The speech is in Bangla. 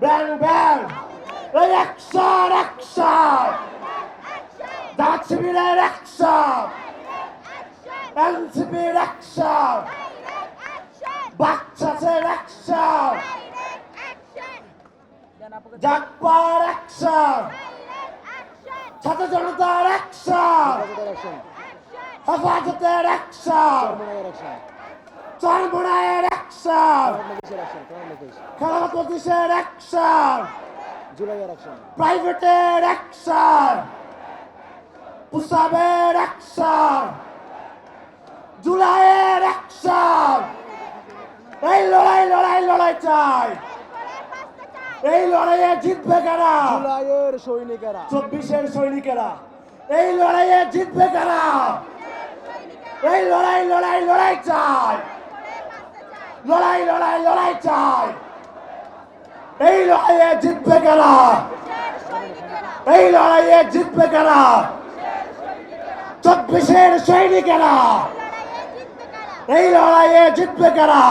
ব্যাং ব্যাং অ্যাকশন অ্যাকশন জামাত শিবিরের অ্যাকশন এনসিপির অ্যাকশন বাচ্চাদের অ্যাকশন জাগবার অ্যাকশন ছাত্র জনতার অ্যাকশন হেফাজতের অ্যাকশন চরমোনায়ের অ্যাকশন খেলাফত মজলিসের অ্যাকশন প্রাইভেটের অ্যাকশন পুসাবের অ্যাকশন জুলাইয়ের অ্যাকশন এই লড়াই লড়াই লড়াই চাই এই লড়াইয়ে জিতবে কারা জুলাইয়ের সৈনিকেরা 24-এর সৈনিকেরা এই লড়াইয়ে জিতবে কারা এই লড়াই লড়াই লড়াই চাই লড়াই লড়াই লড়াই চাই এই লড়াইয়ে জিতবে কারা এই লড়াইয়ে জিতবে কারা 24-এর সৈনিকেরা এই লড়াইয়ে জিতবে কারা